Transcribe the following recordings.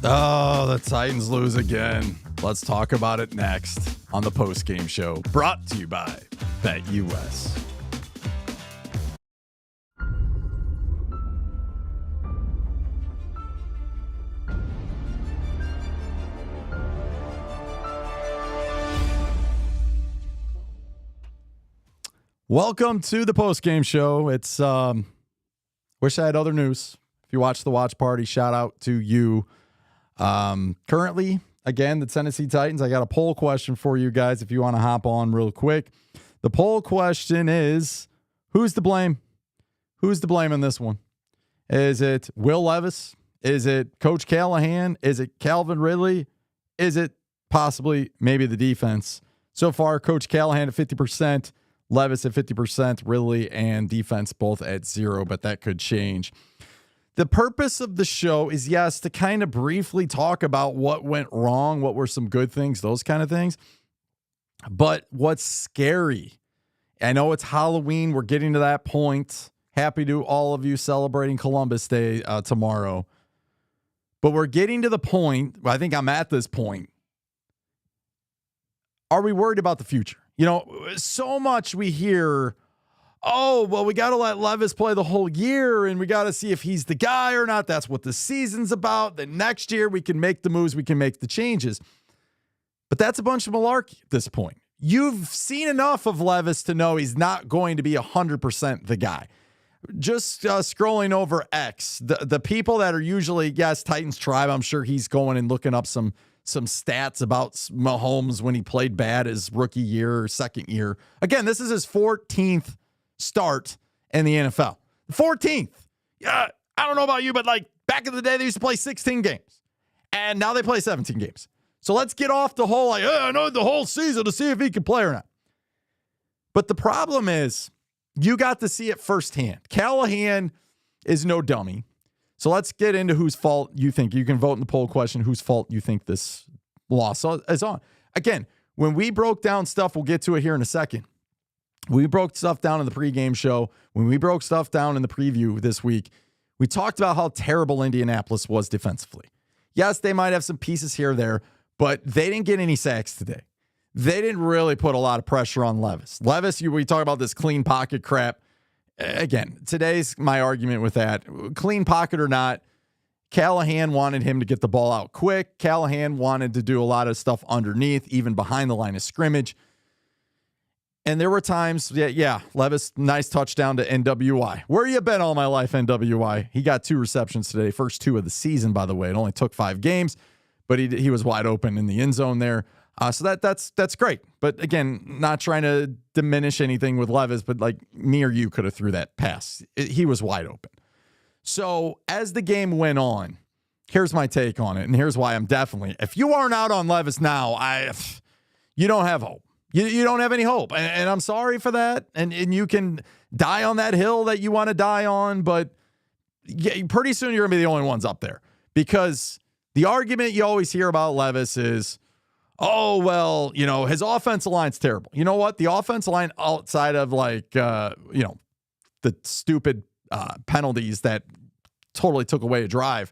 Oh, the Titans lose again. Let's talk about it next on the post-game show, brought to you by BetUS. Welcome to the post-game show. It's wish I had other news. If you watch the watch party, shout out to you. Currently, again, the Tennessee Titans, I got a poll question for you guys if you want to hop on real quick. The poll question is, who's to blame? Who's to blame in this one? Is it Will Levis? Is it Coach Callahan? Is it Calvin Ridley? Is it possibly maybe the defense? So far, Coach Callahan at 50%, Levis at 50%, Ridley and defense both at 0, but that could change. The purpose of the show is, yes, to kind of briefly talk about what went wrong, what were some good things, those kind of things. But what's scary, I know it's Halloween. We're getting to that point. Happy to all of you celebrating Columbus Day tomorrow. But we're getting to the point, I think I'm at this point. Are we worried about the future? You know, so much we hear, oh, well, we got to let Levis play the whole year and we got to see if he's the guy or not. That's what the season's about. Then next year we can make the moves, we can make the changes. But that's a bunch of malarkey at this point. You've seen enough of Levis to know he's not going to be 100% the guy. Just scrolling over X, the people that are usually, yes, Titans Tribe, I'm sure he's going and looking up some stats about Mahomes when he played bad his rookie year or second year. Again, this is his 14th start in the NFL. 14th. Yeah, I don't know about you, but like back in the day, they used to play 16 games. And now they play 17 games. So let's get off the whole, like, I know the whole season to see if he can play or not. But the problem is, you got to see it firsthand. Callahan is no dummy. So let's get into whose fault you think. You can vote in the poll question whose fault you think this loss is on. Again, when we broke down stuff, we'll get to it here in a second. We broke stuff down in the pregame show. When we broke stuff down in the preview this week, we talked about how terrible Indianapolis was defensively. Yes, they might have some pieces here or there, but they didn't get any sacks today. They didn't really put a lot of pressure on Levis. We talk about this clean pocket crap. Again, today's my argument with that. Clean pocket or not, Callahan wanted him to get the ball out quick. Callahan wanted to do a lot of stuff underneath, even behind the line of scrimmage. And there were times, Levis, nice touchdown to NWI. Where you been all my life, NWI? He got 2 receptions today, first 2 of the season, by the way. It only took 5 games, but he was wide open in the end zone there. So that's great. But again, not trying to diminish anything with Levis, but like me or you could have threw that pass. He was wide open. So as the game went on, here's my take on it. And here's why I'm definitely, if you aren't out on Levis now, you don't have hope. You don't have any hope. And I'm sorry for that. And you can die on that hill that you want to die on, but pretty soon you're going to be the only ones up there. Because the argument you always hear about Levis is, oh, well, you know, his offensive line's terrible. You know what? The offensive line outside of the stupid penalties that totally took away a drive.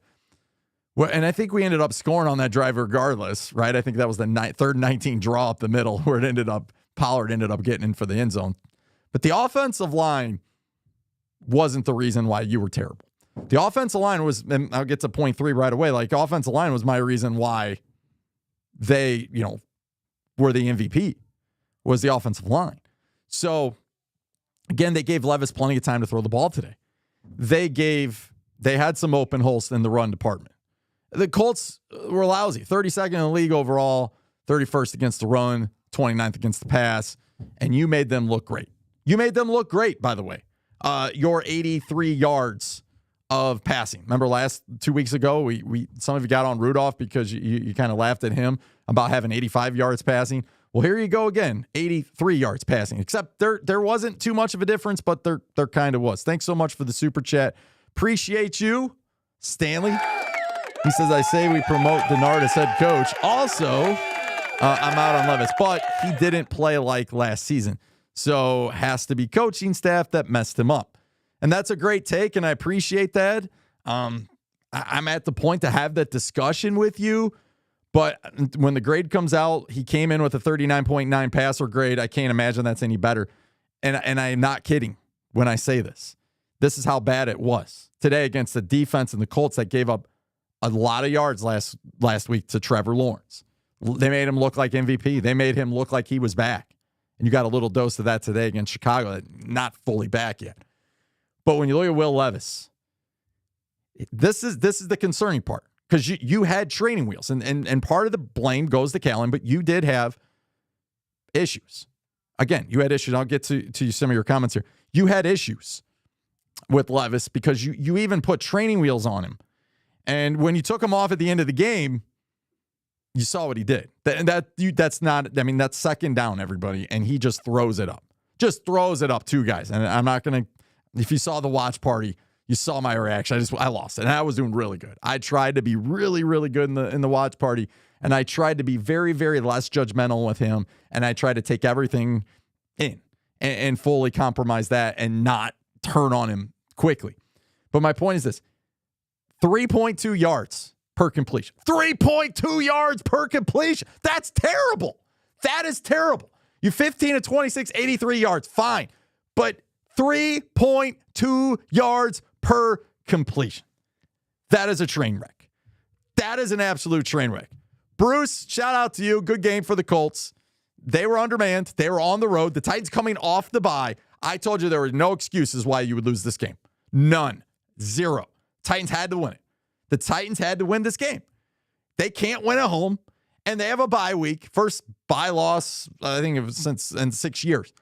Well, and I think we ended up scoring on that drive regardless, right? I think that was the third 19 draw up the middle where Pollard ended up getting in for the end zone. But the offensive line wasn't the reason why you were terrible. The offensive line was, and I'll get to point 3 right away. Like, offensive line was my reason why they, were the MVP, was the offensive line. So, again, they gave Levis plenty of time to throw the ball today. They had some open holes in the run department. The Colts were lousy, 32nd in the league overall, 31st against the run, 29th against the pass, and you made them look great. You made them look great, by the way. Your 83 yards of passing. Remember 2 weeks ago, we some of you got on Rudolph because you kind of laughed at him about having 85 yards passing. Well, here you go again, 83 yards passing. Except there wasn't too much of a difference, but there kind of was. Thanks so much for the super chat. Appreciate you, Stanley. He says, I say we promote Denard as head coach. Also, I'm out on Levis, but he didn't play like last season. So has to be coaching staff that messed him up. And that's a great take, and I appreciate that. I'm at the point to have that discussion with you. But when the grade comes out, he came in with a 39.9 passer grade. I can't imagine that's any better. And I am not kidding when I say this. This is how bad it was today against the defense and the Colts that gave up a lot of yards last week to Trevor Lawrence. They made him look like MVP. They made him look like he was back. And you got a little dose of that today against Chicago, not fully back yet. But when you look at Will Levis, this is the concerning part, because you had training wheels, and part of the blame goes to Callan, but you did have issues. Again, you had issues. I'll get to some of your comments here. You had issues with Levis because you even put training wheels on him. And when you took him off at the end of the game, you saw what he did. That's not, I mean, that's second down, everybody. And he just throws it up. Just throws it up, two guys. And I'm not going to, if you saw the watch party, you saw my reaction. I lost it. And I was doing really good. I tried to be really, really good in the watch party. And I tried to be very, very less judgmental with him. And I tried to take everything in and fully compromise that and not turn on him quickly. But my point is this: 3.2 yards per completion. 3.2 yards per completion. That's terrible. That is terrible. You 15 to 26, 83 yards. Fine. But 3.2 yards per completion. That is a train wreck. That is an absolute train wreck. Bruce, shout out to you. Good game for the Colts. They were undermanned. They were on the road. The Titans coming off the bye. I told you there were no excuses why you would lose this game. None. Zero. Titans had to win it. The Titans had to win this game. They can't win at home, and they have a bye week. First bye loss, I think it was since in 6 years.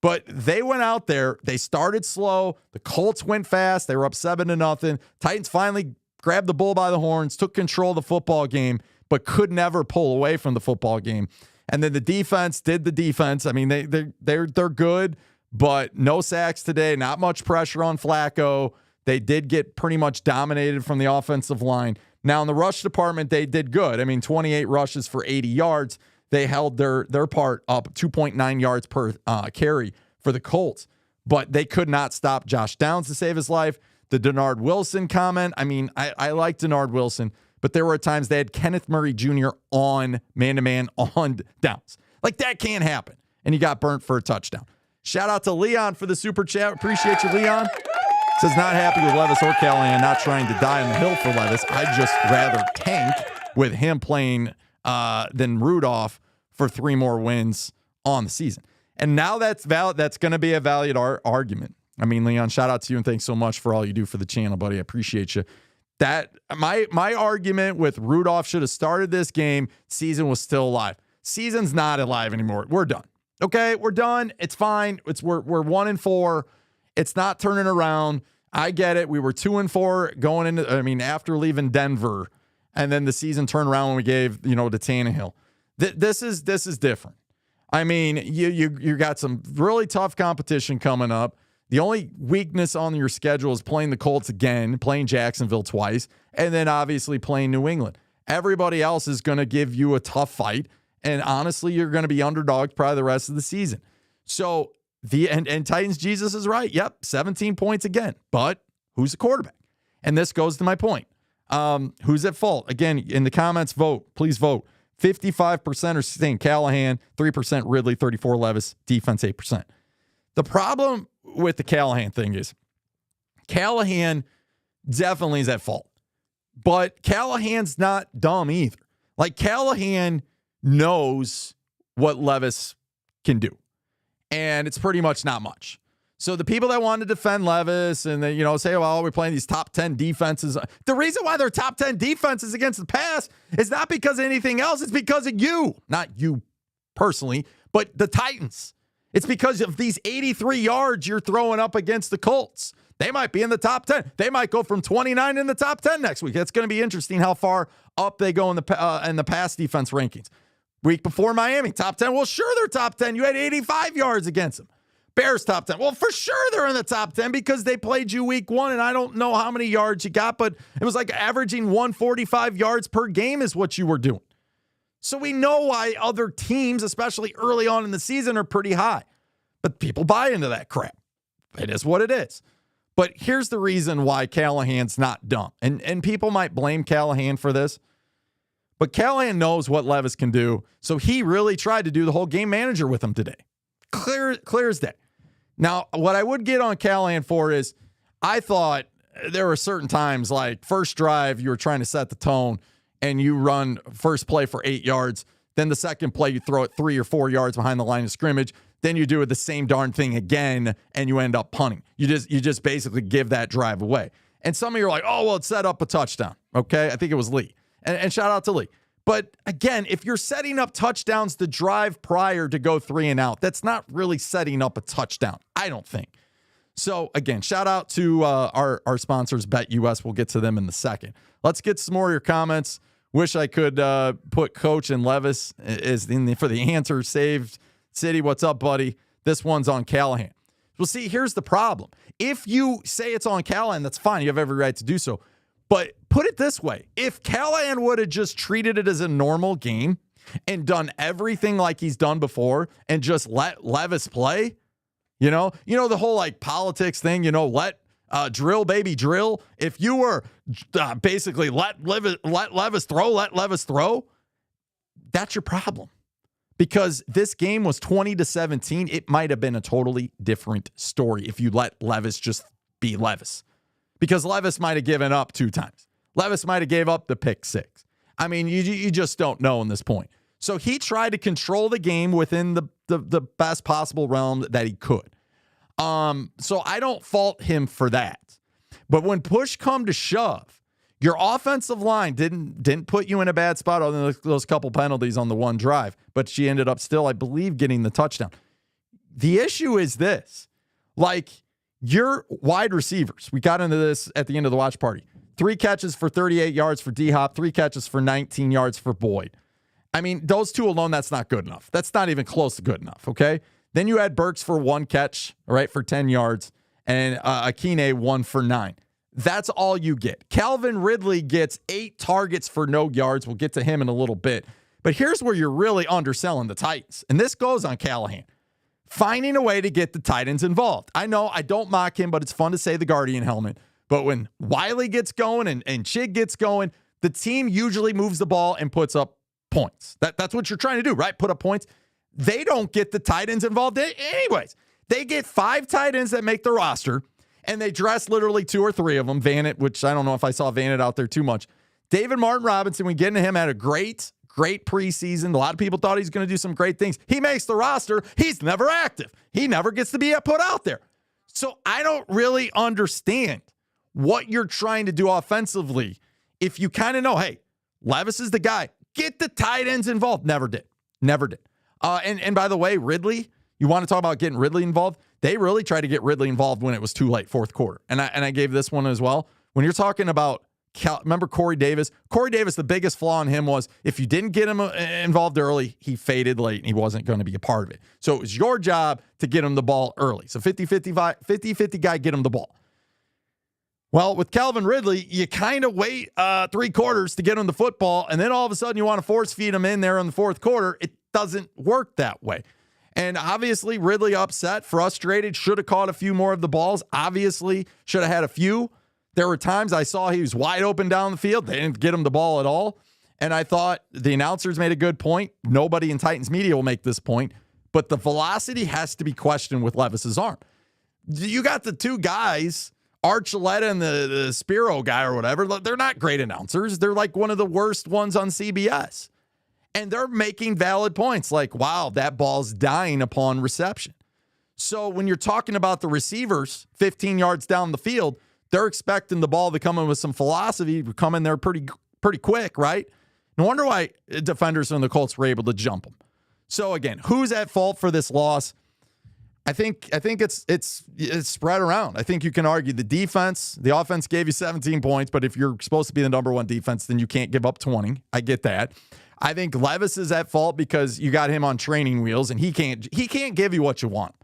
But they went out there. They started slow. The Colts went fast. They were up 7-0. Titans finally grabbed the bull by the horns, took control of the football game, but could never pull away from the football game. And then the defense did the defense. I mean, they're good, but no sacks today. Not much pressure on Flacco. They did get pretty much dominated from the offensive line. Now, in the rush department, they did good. I mean, 28 rushes for 80 yards. They held their part up, 2.9 yards per carry for the Colts. But they could not stop Josh Downs to save his life. The Denard Wilson comment, I mean, I like Denard Wilson, but there were times they had Kenneth Murray Jr. on man-to-man on Downs. Like, that can't happen. And he got burnt for a touchdown. Shout out to Leon for the super chat. Appreciate you, Leon. Says not happy with Levis or Callahan, not trying to die on the hill for Levis. I'd just rather tank with him playing than Rudolph for 3 more wins on the season. And now that's valid. That's going to be a valid argument. I mean, Leon, shout out to you and thanks so much for all you do for the channel, buddy. I appreciate you. That my argument with Rudolph should have started this game. Season was still alive. Season's not alive anymore. We're done. Okay, we're done. It's fine. We're 1-4. It's not turning around. I get it. We were 2-4 going into, after leaving Denver, and then the season turned around when we gave, to Tannehill. This is different. I mean, you got some really tough competition coming up. The only weakness on your schedule is playing the Colts again, playing Jacksonville twice, and then obviously playing New England. Everybody else is going to give you a tough fight, and honestly, you're going to be underdogs probably the rest of the season. So and Titans Jesus is right. Yep, 17 points again. But who's the quarterback? And this goes to my point. Who's at fault? Again, in the comments, vote. Please vote. 55% are saying Callahan, 3% Ridley, 34% Levis, defense 8%. The problem with the Callahan thing is Callahan definitely is at fault. But Callahan's not dumb either. Like, Callahan knows what Levis can do. And it's pretty much not much. So the people that want to defend Levis and then, say, well, we're playing these top 10 defenses. The reason why they're top 10 defenses against the pass is not because of anything else. It's because of you. Not you personally, but the Titans. It's because of these 83 yards you're throwing up against the Colts. They might be in the top 10. They might go from 29 in the top 10 next week. It's going to be interesting how far up they go in the pass defense rankings. Week before Miami, top 10. Well, sure, they're top 10. You had 85 yards against them. Bears, top 10. Well, for sure they're in the top 10 because they played you week 1, and I don't know how many yards you got, but it was like averaging 145 yards per game is what you were doing. So we know why other teams, especially early on in the season, are pretty high. But people buy into that crap. It is what it is. But here's the reason why Callahan's not dumb. And people might blame Callahan for this. But Callahan knows what Levis can do. So he really tried to do the whole game manager with him today. Clear as day. Now, what I would get on Callahan for is I thought there were certain times, like first drive, you were trying to set the tone and you run first play for 8 yards. Then the second play, you throw it 3 or 4 yards behind the line of scrimmage. Then you do the same darn thing again and you end up punting. You just basically give that drive away. And some of you are like, oh, well, it set up a touchdown. Okay, I think it was Lee. And shout out to Lee. But again, if you're setting up touchdowns the drive prior to go 3 and out, that's not really setting up a touchdown, I don't think. So again, shout out to our sponsors, BetUS. We'll get to them in a second. Let's get some more of your comments. Wish I could put Coach and Levis for the answer. Saved City, what's up, buddy? This one's on Callahan. Well, see, here's the problem. If you say it's on Callahan, that's fine. You have every right to do so. But put it this way. If Callahan would have just treated it as a normal game and done everything like he's done before and just let Levis play, you know the whole like politics thing, let drill, baby, drill. If you were basically let Levis throw, that's your problem. Because this game was 20-17. It might have been a totally different story if you let Levis just be Levis. Because Levis might have given up 2 times. Levis might have gave up the pick 6. I mean, you just don't know in this point. So he tried to control the game within the best possible realm that he could. So I don't fault him for that. But when push come to shove, your offensive line didn't put you in a bad spot other than those couple penalties on the one drive. But she ended up still, I believe, getting the touchdown. The issue is this. Like, your wide receivers, we got into this at the end of the watch party. 3 catches for 38 yards for D-Hop, 3 catches for 19 yards for Boyd. I mean, those 2 alone, that's not good enough. That's not even close to good enough, okay? Then you had Burks for 1 catch, all right, for 10 yards, and Akine 1 for 9. That's all you get. Calvin Ridley gets 8 targets for no yards. We'll get to him in a little bit. But here's where you're really underselling the Titans, and this goes on Callahan. Finding a way to get the tight ends involved. I know I don't mock him, but it's fun to say the Guardian helmet. But when Wiley gets going and Chig gets going, the team usually moves the ball and puts up points. That's what you're trying to do, right? Put up points. They don't get the tight ends involved anyways. They get 5 tight ends that make the roster, and they dress literally 2 or 3 of them. Vanett, which I don't know if I saw Vanett out there too much. David Martin Robinson, we get into him, had a great preseason. A lot of people thought he's going to do some great things. He makes the roster. He's never active. He never gets to be put out there. So I don't really understand what you're trying to do offensively. If you kind of know, hey, Levis is the guy. Get the tight ends involved. Never did. And by the way, Ridley, you want to talk about getting Ridley involved? They really tried to get Ridley involved when it was too late, fourth quarter. And I gave this one as well. When you're talking about remember Corey Davis? Corey Davis, the biggest flaw in him was if you didn't get him involved early, he faded late and he wasn't going to be a part of it. So it was your job to get him the ball early. So 50-50 guy, get him the ball. Well, with Calvin Ridley, you kind of wait 3 quarters to get him the football, and then all of a sudden you want to force feed him in there in the fourth quarter. It doesn't work that way. And obviously Ridley upset, frustrated, should have caught a few more of the balls. Obviously should have had a few. There were times I saw he was wide open down the field. They didn't get him the ball at all. And I thought the announcers made a good point. Nobody in Titans media will make this point. But the velocity has to be questioned with Levis's arm. You got the 2 guys, Archuleta and the Spiro guy or whatever. They're not great announcers. They're like one of the worst ones on CBS. And they're making valid points like, wow, that ball's dying upon reception. So when you're talking about the receivers 15 yards down the field, they're expecting the ball to come in with some philosophy, come in there pretty quick, right? No wonder why defenders from the Colts were able to jump them. So again, who's at fault for this loss? I think it's spread around. I think you can argue the offense gave you 17 points, but if you're supposed to be the number 1 defense, then you can't give up 20. I get that. I think Levis is at fault because you got him on training wheels and he can't give you what you want.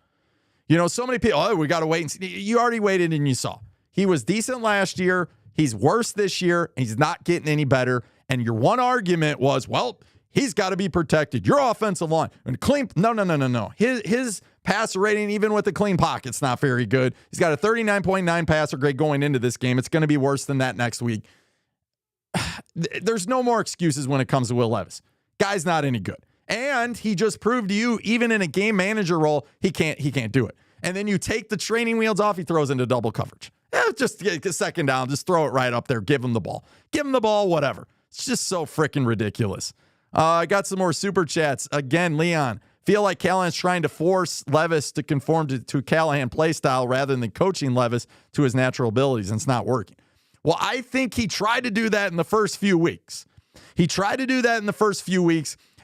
So many people, we got to wait and see. You already waited and you saw. He was decent last year. He's worse this year. He's not getting any better. And your one argument was, well, He's got to be protected. Your offensive line. And clean. No. His passer rating, even with the clean pocket's not very good. He's got a 39.9 passer grade going into this game. It's going to be worse than that next week. There's no more excuses when it comes to Will Levis. Guy's not any good. And he just proved to you, even in a game manager role, he can't do it. And then you take the training wheels off, he throws into double coverage. Just get a second down, just throw it right up there, give him the ball. Give him the ball, whatever. It's just so freaking ridiculous. I got some more super chats. Again, Leon, feel like Callahan's trying to force Levis to conform to Callahan play style rather than coaching Levis to his natural abilities, and it's not working. Well, I think he tried to do that in the first few weeks.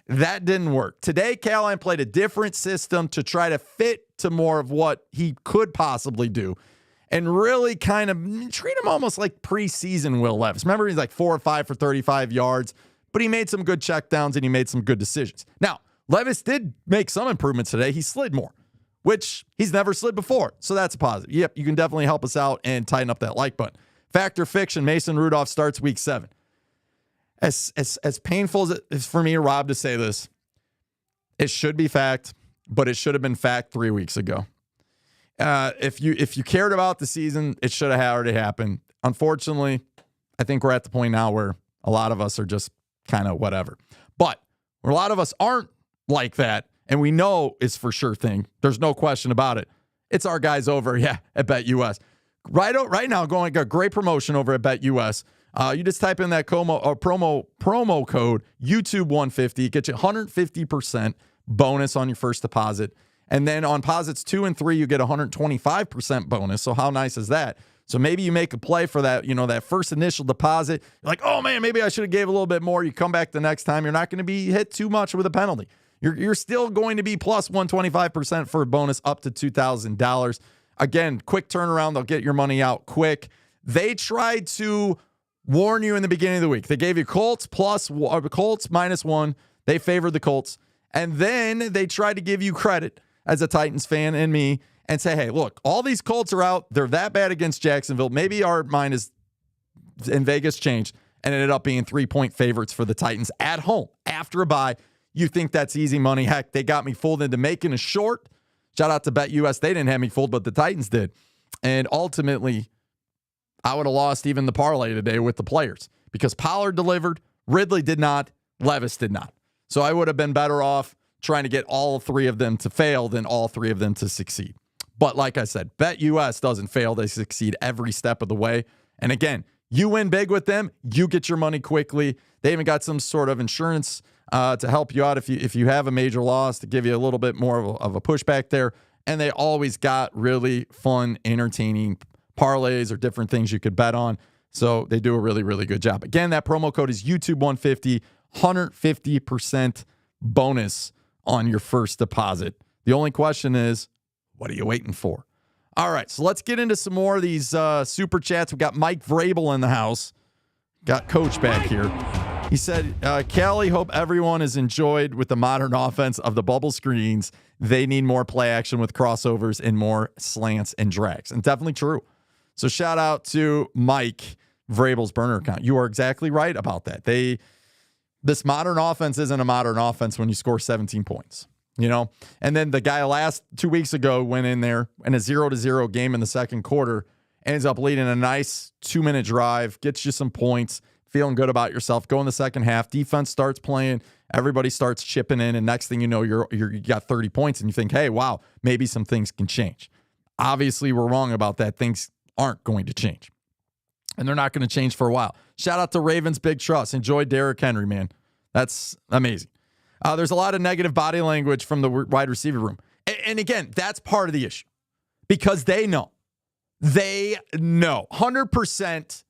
That didn't work. Today, Callahan played a different system to try to fit to more of what he could possibly do and really kind of treat him almost like preseason Will Levis. Remember, he's like 4 or 5 for 35 yards, but he made some good checkdowns and he made some good decisions. Now, Levis did make some improvements today. He slid more, which he's never slid before. So that's a positive. Yep, you can definitely help us out and tighten up that like button. Fact or fiction, Mason Rudolph starts week 7. As painful as it is for me, Rob, to say this, it should be fact, but it should have been fact 3 weeks ago. If you cared about the season, it should have already happened. Unfortunately, I think we're at the point now where a lot of us are just kind of whatever. But where a lot of us aren't like that, and we know it's for sure thing. There's no question about it. It's our guys over, at BetUS. Right now, going a great promotion over at BetUS. You just type in that promo code YouTube150, get you 150% bonus on your first deposit. And then on deposits 2 and 3, you get 125% bonus. So how nice is that? So maybe you make a play for that, that first initial deposit. You're like, oh man, maybe I should have gave a little bit more. You come back the next time. You're not going to be hit too much with a penalty. You're still going to be plus 125% for a bonus up to $2,000. Again, quick turnaround. They'll get your money out quick. They tried to warn you in the beginning of the week. They gave you Colts -1. They favored the Colts. And then they tried to give you credit as a Titans fan and me and say, hey, look, all these Colts are out. They're that bad against Jacksonville. Maybe our mind is in Vegas changed and ended up being 3-point favorites for the Titans at home after a bye. You think that's easy money. Heck, they got me fooled into making a short. Shout out to BetUS. They didn't have me fooled, but the Titans did. And ultimately, I would have lost even the parlay today with the players because Pollard delivered, Ridley did not, Levis did not. So I would have been better off trying to get all 3 of them to fail than all 3 of them to succeed. But like I said, BetUS doesn't fail. They succeed every step of the way. And again, you win big with them, you get your money quickly. They even got some sort of insurance to help you out if you have a major loss, to give you a little bit more of a pushback there. And they always got really fun, entertaining parlays or different things you could bet on. So they do a really, really good job. Again, that promo code is YouTube150, 150% bonus on your first deposit. The only question is, what are you waiting for? All right, so let's get into some more of these super chats. We got Mike Vrabel in the house. Got Coach back here. He said, Callie, hope everyone is enjoyed with the modern offense of the bubble screens. They need more play action with crossovers and more slants and drags. And definitely true. So shout out to Mike Vrabel's burner account. You are exactly right about that. This modern offense isn't a modern offense when you score 17 points, And then the guy last 2 weeks ago went in there in a 0-0 game in the second quarter, ends up leading a nice 2-minute drive, gets you some points, feeling good about yourself. Go in the second half, defense starts playing, everybody starts chipping in, and next thing you know, you got 30 points, and you think, hey, wow, maybe some things can change. Obviously, we're wrong about that. Things aren't going to change. And they're not going to change for a while. Shout out to Ravens Big Trust. Enjoy Derrick Henry, man. That's amazing. There's a lot of negative body language from the wide receiver room. And again, that's part of the issue. Because they know. They know. 100%.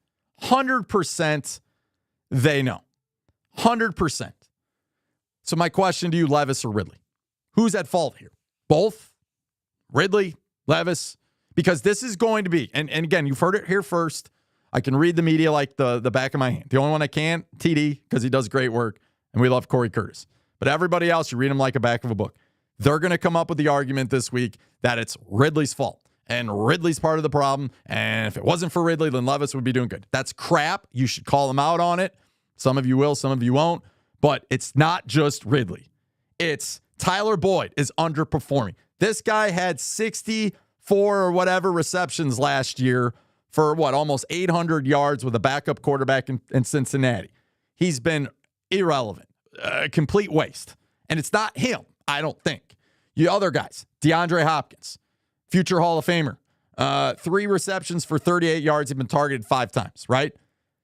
They know. 100%. So my question to you, Levis or Ridley? Who's at fault here? Both? Ridley? Levis? Because this is going to be, and again, you've heard it here first. I can read the media like the back of my hand. The only one I can't, TD, because he does great work, and we love Corey Curtis. But everybody else, you read them like a back of a book. They're going to come up with the argument this week that it's Ridley's fault, and Ridley's part of the problem, and if it wasn't for Ridley, then Levis would be doing good. That's crap. You should call them out on it. Some of you will, some of you won't. But it's not just Ridley. It's Tyler Boyd is underperforming. This guy had 64 or whatever receptions last year for almost 800 yards with a backup quarterback in Cincinnati. He's been irrelevant, a complete waste. And it's not him, I don't think. You other guys, DeAndre Hopkins, future Hall of Famer, 3 receptions for 38 yards. He's been targeted 5 times, right?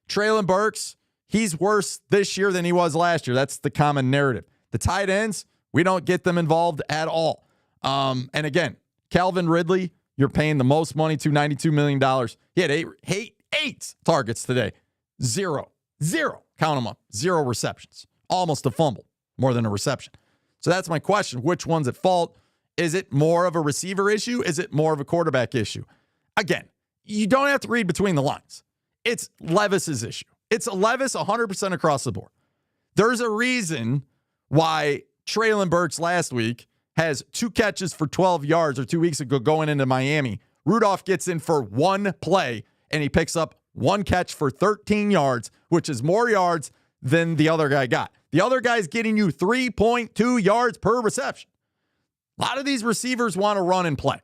Treylon Burks, he's worse this year than he was last year. That's the common narrative. The tight ends, we don't get them involved at all. And again, Calvin Ridley, you're paying the most money to, $92 million. He had eight targets today. Zero. Count them up. 0 receptions. Almost a fumble. More than a reception. So that's my question. Which one's at fault? Is it more of a receiver issue? Is it more of a quarterback issue? Again, you don't have to read between the lines. It's Levis's issue. It's Levis 100% across the board. There's a reason why Treylon Burks last week has 2 catches for 12 yards or 2 weeks ago going into Miami. Rudolph gets in for 1 play, and he picks up 1 catch for 13 yards, which is more yards than the other guy got. The other guy's getting you 3.2 yards per reception. A lot of these receivers want to run and play.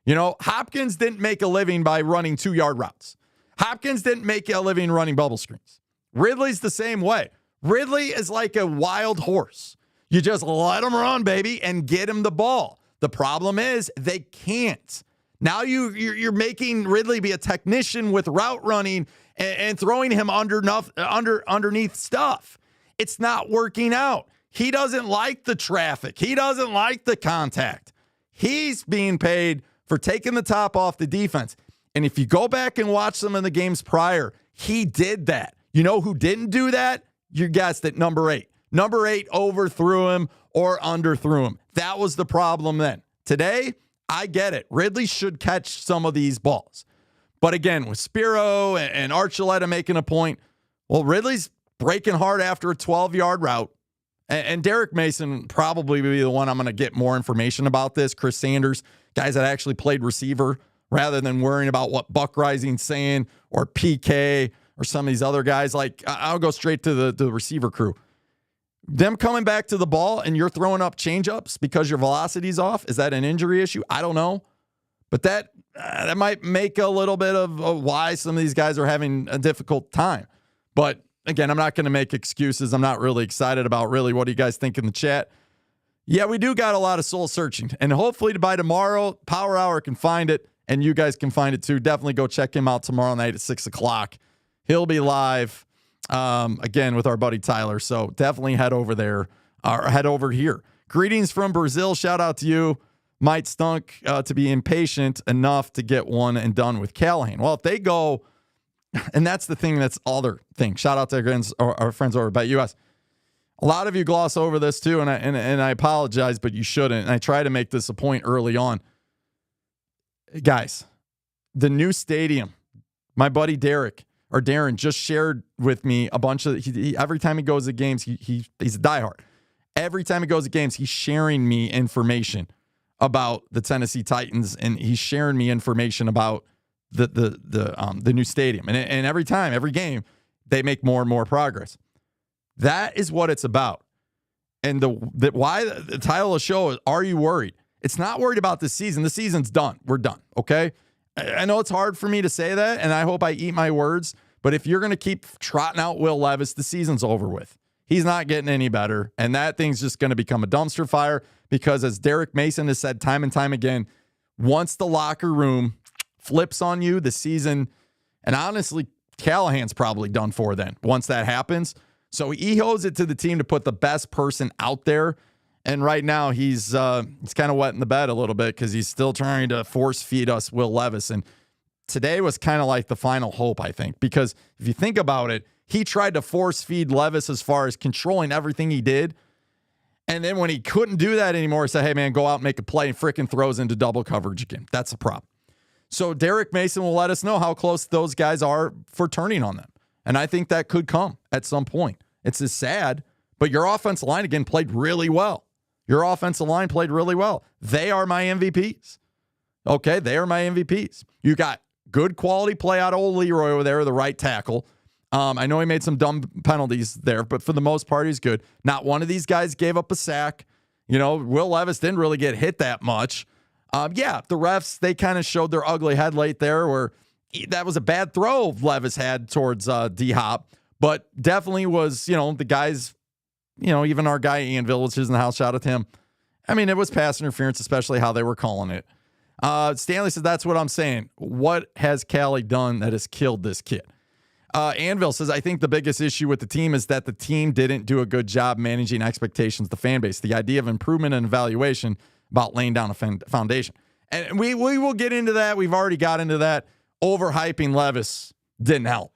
Hopkins didn't make a living by running 2-yard routes. Hopkins didn't make a living running bubble screens. Ridley's the same way. Ridley is like a wild horse. You just let him run, baby, and get him the ball. The problem is they can't. Now you're making Ridley be a technician with route running and throwing him underneath stuff. It's not working out. He doesn't like the traffic. He doesn't like the contact. He's being paid for taking the top off the defense. And if you go back and watch some of the games prior, he did that. You know who didn't do that? You guessed it, number 8. Number 8 overthrew him or underthrew him. That was the problem then. Today, I get it. Ridley should catch some of these balls. But again, with Spiro and Archuleta making a point, well, Ridley's breaking hard after a 12-yard route. And Derek Mason probably will be the one I'm going to get more information about this. Chris Sanders, guys that actually played receiver, rather than worrying about what Buck Rising's saying or PK or some of these other guys. Like, I'll go straight to the receiver crew. Them coming back to the ball and you're throwing up change-ups because your velocity's off. Is that an injury issue? I don't know. But that might make a little bit of why some of these guys are having a difficult time. But again, I'm not going to make excuses. I'm not really excited about really what do you guys think in the chat. Yeah, we do got a lot of soul searching. And hopefully by tomorrow, Power Hour can find it. And you guys can find it too. Definitely go check him out tomorrow night at 6 o'clock. He'll be live again with our buddy Tyler. So definitely head over there or head over here. Greetings from Brazil. Shout out to you. Might stunk to be impatient enough to get one and done with Callahan. Well, if they go, and that's the thing, that's other thing. Shout out to our friends over at BetUS. A lot of you gloss over this too, and I apologize, but you shouldn't. And I try to make this a point early on. Guys, the new stadium, my buddy Darren just shared with me a bunch of, every time he goes to games, he's a diehard. Every time he goes to games, he's sharing me information about the Tennessee Titans, and he's sharing me information about the new stadium. And every time, every game, they make more and more progress. That is what it's about. And why the title of the show is, Are You Worried? It's not worried about this season. The season's done. We're done, okay? I know it's hard for me to say that, and I hope I eat my words, but if you're going to keep trotting out Will Levis, the season's over with. He's not getting any better, and that thing's just going to become a dumpster fire because, as Derek Mason has said time and time again, once the locker room flips on you, the season, and honestly, Callahan's probably done for then once that happens. So he owes it to the team to put the best person out there. And right now he's kind of wet in the bed a little bit because he's still trying to force feed us Will Levis. And today was kind of like the final hope, I think, because if you think about it, he tried to force feed Levis as far as controlling everything he did. And then when he couldn't do that anymore, he said, hey, man, go out and make a play, and frickin' throws into double coverage again. That's a problem. So Derek Mason will let us know how close those guys are for turning on them. And I think that could come at some point. It's just sad, but your offensive line, again, played really well. Your offensive line played really well. They are my MVPs. Okay, they are my MVPs. You got good quality play out of old Leroy over there, the right tackle. I know he made some dumb penalties there, but for the most part, he's good. Not one of these guys gave up a sack. Will Levis didn't really get hit that much. The refs, they kind of showed their ugly head late there where that was a bad throw Levis had towards D-Hop, but definitely was, the guys, even our guy Anvil was in the house, shout out to him. I mean, it was pass interference, especially how they were calling it. Stanley says, that's what I'm saying. What has Callie done that has killed this kid? Anvil says, I think the biggest issue with the team is that the team didn't do a good job managing expectations of the fan base. The idea of improvement and evaluation about laying down a foundation. And we will get into that. We've already got into that. Overhyping Levis didn't help.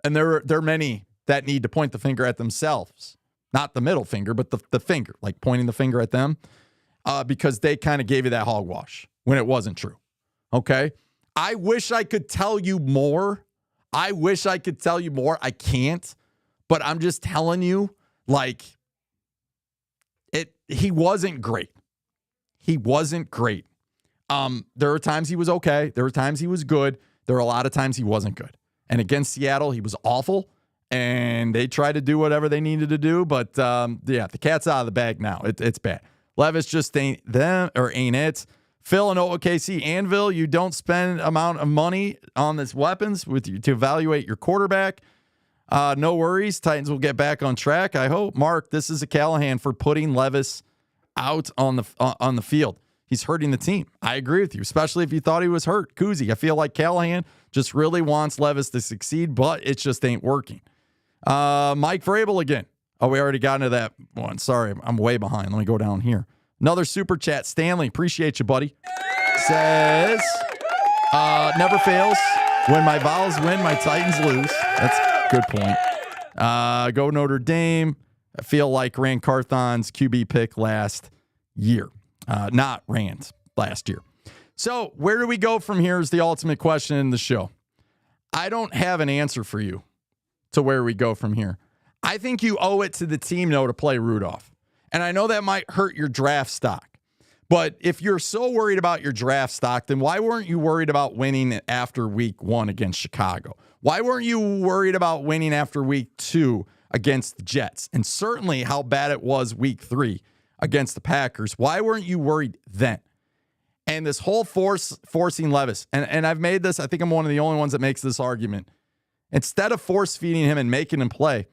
And there are many that need to point the finger at themselves. Not the middle finger, but the finger, like pointing the finger at them, because they kind of gave you that hogwash when it wasn't true. Okay? I wish I could tell you more. I can't, but I'm just telling you, he wasn't great. There were times he was okay. There were times he was good. There were a lot of times he wasn't good. And against Seattle, he was awful, and they tried to do whatever they needed to do. But, the cat's out of the bag now. It's bad. Levis just ain't them, or ain't it. Phil and OKC, Anvil, you don't spend amount of money on this weapons to evaluate your quarterback. No worries. Titans will get back on track, I hope. Mark, this is a Callahan for putting Levis out on the field. He's hurting the team. I agree with you, especially if you thought he was hurt. Kuzi, I feel like Callahan just really wants Levis to succeed, but it just ain't working. Mike Vrabel again. Oh, we already got into that one. Sorry, I'm way behind. Let me go down here. Another super chat. Stanley, appreciate you, buddy. Says, never fails. When my Vols win, my Titans lose. That's a good point. Go Notre Dame. I feel like Rand Carthon's QB pick last year. Not Rand, last year. So where do we go from here is the ultimate question in the show. I don't have an answer for you to where we go from here. I think you owe it to the team, though, to play Rudolph. And I know that might hurt your draft stock. But if you're so worried about your draft stock, then why weren't you worried about winning after week 1 against Chicago? Why weren't you worried about winning after week 2 against the Jets? And certainly how bad it was week 3 against the Packers. Why weren't you worried then? And this whole forcing Levis, and I've made this, I think I'm one of the only ones that makes this argument. Instead of force feeding him and making him play,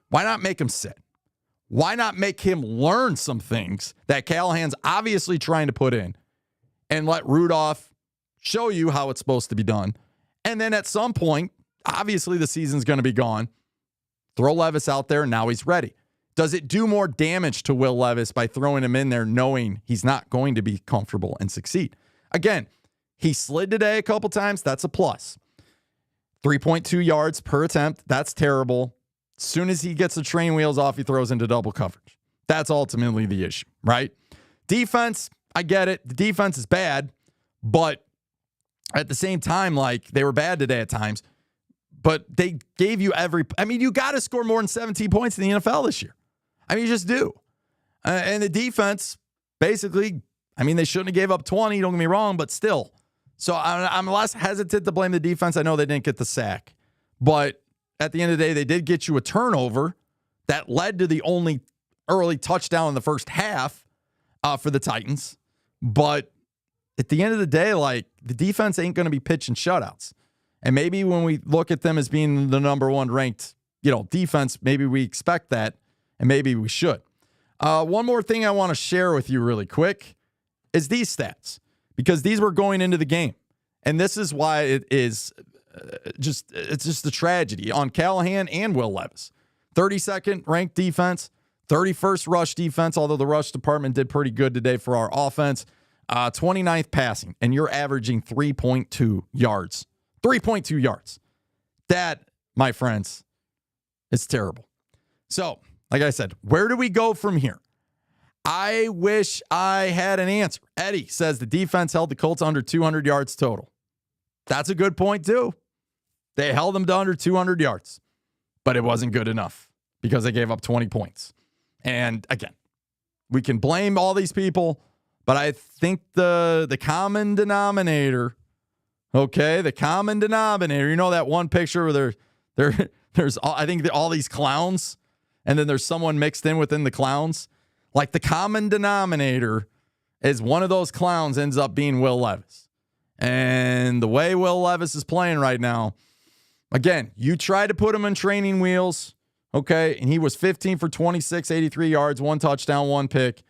why not make him sit? Why not make him learn some things that Callahan's obviously trying to put in and let Rudolph show you how it's supposed to be done? And then at some point, obviously the season's going to be gone. Throw Levis out there, and now he's ready. Does it do more damage to Will Levis by throwing him in there knowing he's not going to be comfortable and succeed? Again, he slid today a couple times. That's a plus. 3.2 yards per attempt. That's terrible. As soon as he gets the train wheels off, he throws into double coverage. That's ultimately the issue, right? Defense, I get it. The defense is bad, but at the same time, they were bad today at times, but they gave you you got to score more than 17 points in the NFL this year. You just do. And the defense, basically, they shouldn't have gave up 20, don't get me wrong, but still. So I'm less hesitant to blame the defense. I know they didn't get the sack, but at the end of the day, they did get you a turnover that led to the only early touchdown in the first half for the Titans. But at the end of the day, the defense ain't going to be pitching shutouts. And maybe when we look at them as being the number 1 ranked, defense, maybe we expect that, and maybe we should. One more thing I want to share with you really quick is these stats, because these were going into the game. And this is why it is it's just a tragedy on Callahan and Will Levis. 32nd ranked defense, 31st rush defense, although the rush department did pretty good today for our offense. 29th passing, and you're averaging 3.2 yards. 3.2 yards. That, my friends, is terrible. So, like I said, where do we go from here? I wish I had an answer. Eddie says the defense held the Colts under 200 yards total. That's a good point, too. They held them to under 200 yards, but it wasn't good enough because they gave up 20 points. And again, we can blame all these people, but I think the common denominator, the common denominator, that one picture where I think all these clowns, and then there's someone mixed in within the clowns. Like the common denominator is one of those clowns ends up being Will Levis. And the way Will Levis is playing right now, again, you try to put him in training wheels, okay, and he was 15 for 26, 83 yards, 1 touchdown, 1 pick.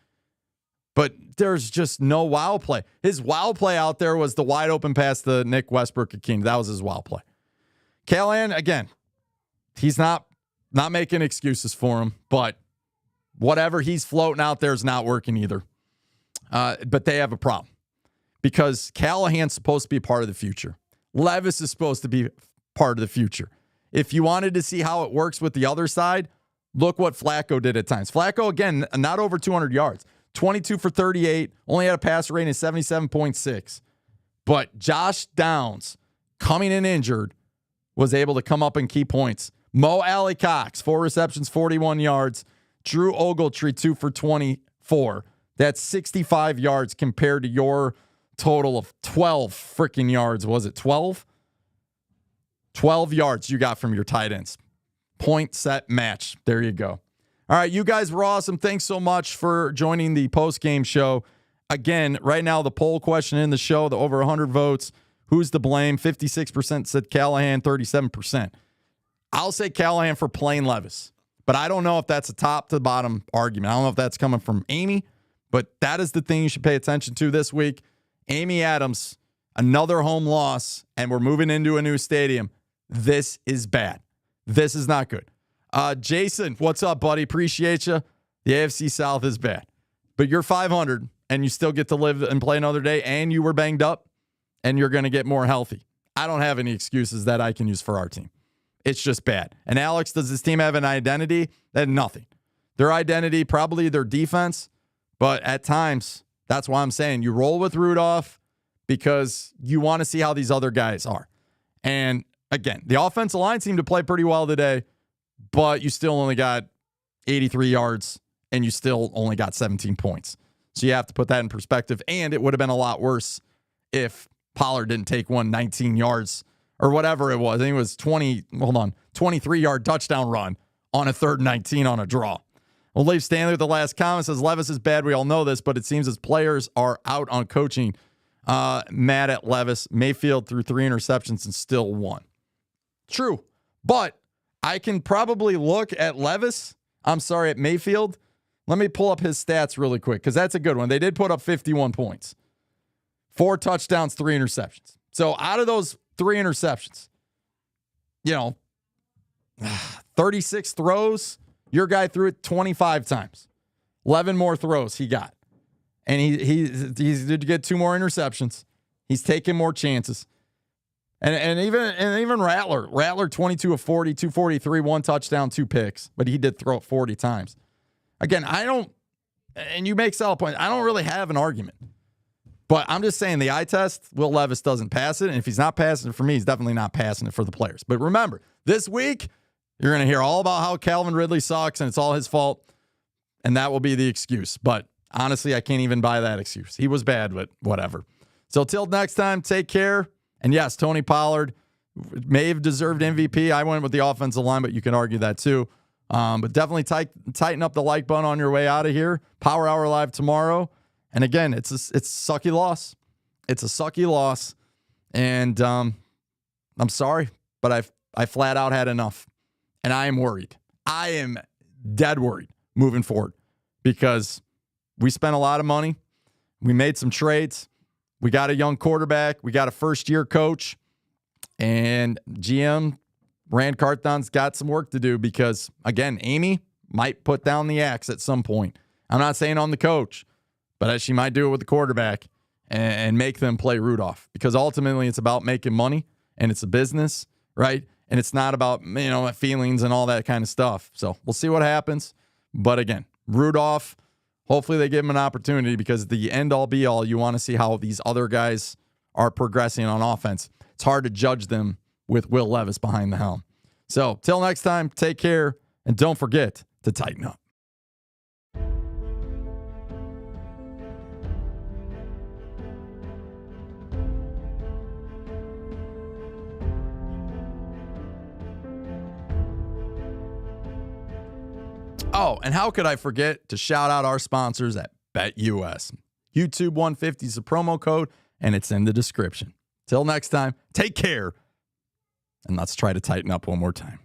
But there's just no wow play. His wow play out there was the wide open pass to Nick Westbrook-Ikhine. That was his wow play. Callahan, again, he's not making excuses for him, but whatever he's floating out there is not working either. But they have a problem because Callahan's supposed to be part of the future. Levis is supposed to be part of the future. If you wanted to see how it works with the other side, look what Flacco did at times. Flacco, again, not over 200 yards. 22 for 38, only had a passer rating of 77.6. But Josh Downs, coming in injured, was able to come up and key points. Mo Alley-Cox, 4 receptions, 41 yards. Drew Ogletree, 2 for 24. That's 65 yards compared to your total of 12 freaking yards. Was it 12? 12 yards you got from your tight ends. Point, set, match. There you go. All right, you guys were awesome. Thanks so much for joining the post-game show. Again, right now, the poll question in the show, the over 100 votes, who's to blame? 56% said Callahan, 37%. I'll say Callahan for playing Levis, but I don't know if that's a top-to-bottom argument. I don't know if that's coming from Amy, but that is the thing you should pay attention to this week. Amy Adams, another home loss, and we're moving into a new stadium. This is bad. This is not good. Jason, what's up, buddy? Appreciate you. The AFC South is bad. But you're 500, and you still get to live and play another day, and you were banged up, and you're going to get more healthy. I don't have any excuses that I can use for our team. It's just bad. And Alex, does this team have an identity? They had nothing. Their identity, probably their defense, but at times, that's why I'm saying you roll with Rudolph because you want to see how these other guys are. And again, the offensive line seemed to play pretty well today, but you still only got 83 yards and you still only got 17 points. So you have to put that in perspective. And it would have been a lot worse if Pollard didn't take 19 yards or whatever it was. I think it was 23-yard touchdown run on a 3rd and 19 on a draw. We'll leave Stanley with the last comment. Says Levis is bad. We all know this, but it seems his players are out on coaching. Mad at Levis. Mayfield threw 3 interceptions and still won. True. But I can probably look at at Mayfield. Let me pull up his stats really quick because that's a good one. They did put up 51 points. 4 touchdowns, 3 interceptions. So out of those 3 interceptions, 36 throws, your guy threw it 25 times. 11 more throws he got. And he did get 2 more interceptions. He's taking more chances. And even Rattler 22 of 40, 243, 1 touchdown, 2 picks, but he did throw it 40 times. Again, and you make solid points. I don't really have an argument. But I'm just saying the eye test, Will Levis doesn't pass it. And if he's not passing it for me, he's definitely not passing it for the players. But remember, this week, you're going to hear all about how Calvin Ridley sucks and it's all his fault. And that will be the excuse. But honestly, I can't even buy that excuse. He was bad, but whatever. So till next time, take care. And yes, Tony Pollard may have deserved MVP. I went with the offensive line, but you can argue that too. But definitely tighten up the like button on your way out of here. Power Hour Live tomorrow. And again, it's a sucky loss. It's a sucky loss. And I'm sorry, but I flat out had enough. And I am worried. I am dead worried moving forward because we spent a lot of money. We made some trades. We got a young quarterback. We got a first-year coach. And GM Rand Carthon's got some work to do because, again, Amy might put down the axe at some point. I'm not saying on the coach, but she might do it with the quarterback and make them play Rudolph because ultimately it's about making money and it's a business, right? And it's not about, feelings and all that kind of stuff. So we'll see what happens. But again, Rudolph, hopefully they give him an opportunity because the end-all be-all, you want to see how these other guys are progressing on offense. It's hard to judge them with Will Levis behind the helm. So till next time, take care, and don't forget to tighten up. Oh, and how could I forget to shout out our sponsors at BetUS. YouTube 150 is the promo code, and it's in the description. Till next time, take care, and let's try to tighten up one more time.